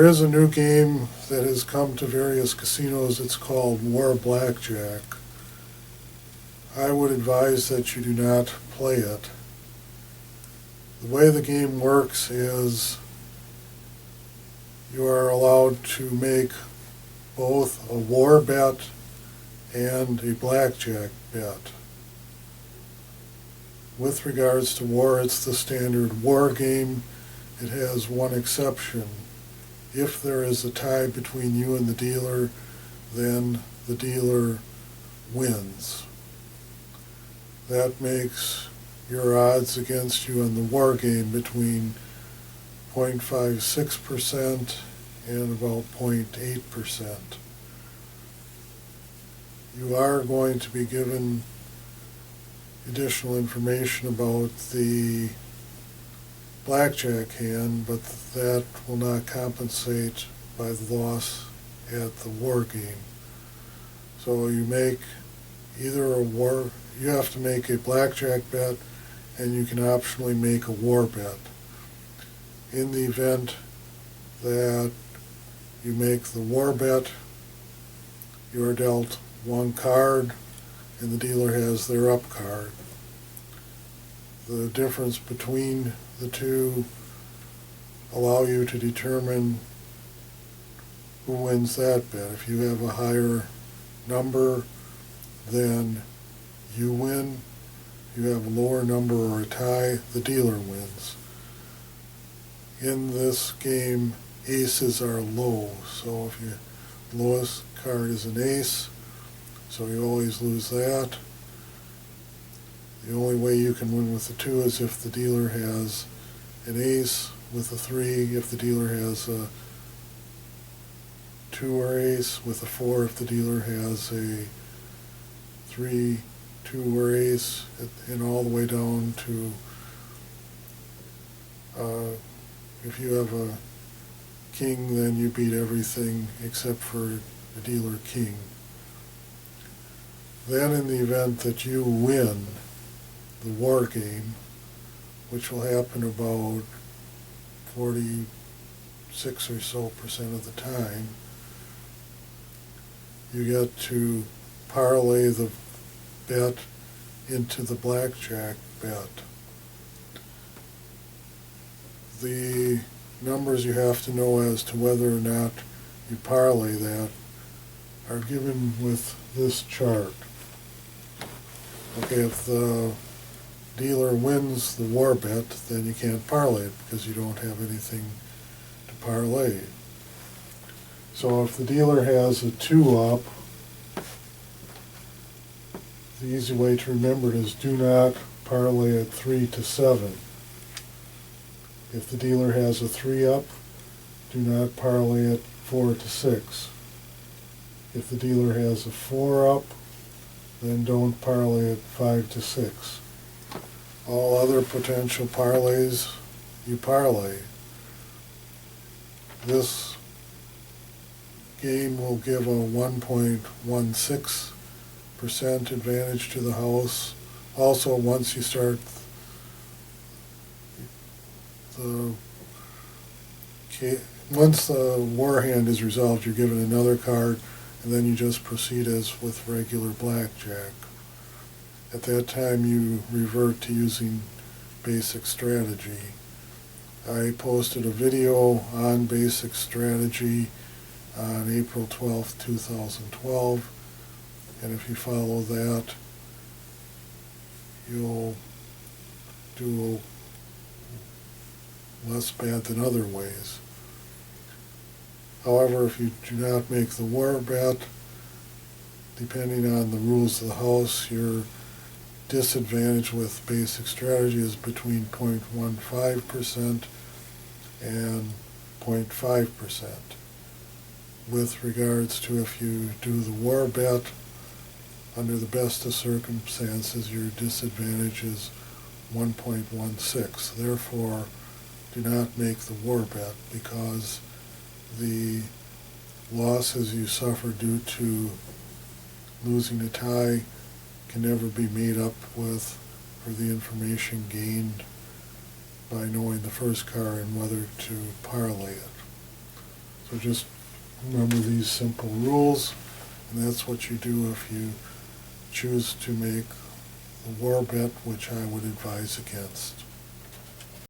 There is a new game that has come to various casinos. It's called War Blackjack. I would advise that you do not play it. The way the game works is you are allowed to make both a war bet and a blackjack bet. With regards to war, it's the standard war game. It has one exception. If there is a tie between you and the dealer, then the dealer wins. That makes your odds against you in the war game between 0.56% and about 0.8%. You are going to be given additional information about the blackjack hand, but that will not compensate by the loss at the war game. So you make either you have to make a blackjack bet, and you can optionally make a war bet. In the event that you make the war bet, you are dealt one card, and the dealer has their up card. The difference between the two allow you to determine who wins that bet. If you have a higher number, then you win. If you have a lower number or a tie, the dealer wins. In this game, aces are low, so if your lowest card is an ace, so you always lose that. The only way you can win with the two is if the dealer has an ace with a three, if the dealer has a two or ace, with a four if the dealer has a three, two or ace, and all the way down to if you have a king, then you beat everything except for the dealer king. Then in the event that you win the war game, which will happen about 46 or so % of the time, you get to parlay the bet into the blackjack bet. The numbers you have to know as to whether or not you parlay that are given with this chart. Okay, if the dealer wins the war bet, then you can't parlay it because you don't have anything to parlay. So if the dealer has a 2-up, the easy way to remember it is do not parlay it 3 to 7. If the dealer has a 3-up, do not parlay it 4 to 6. If the dealer has a 4-up, then don't parlay it 5 to 6. All other potential parlays, you parlay. This game will give a 1.16% advantage to the house. Also, once you start once the war hand is resolved, you're given another card, and then you just proceed as with regular blackjack. At that time, you revert to using basic strategy. I posted a video on basic strategy on April 12th, 2012, and if you follow that, you'll do less bad than other ways. However, if you do not make the war bet, depending on the rules of the house, your disadvantage with basic strategy is between 0.15% and 0.5%. With regards to if you do the war bet, under the best of circumstances, your disadvantage is 1.16. Therefore, do not make the war bet because the losses you suffer due to losing a tie can never be made up with or the information gained by knowing the first card and whether to parlay it. So just remember these simple rules, and that's what you do if you choose to make a war bet, which I would advise against.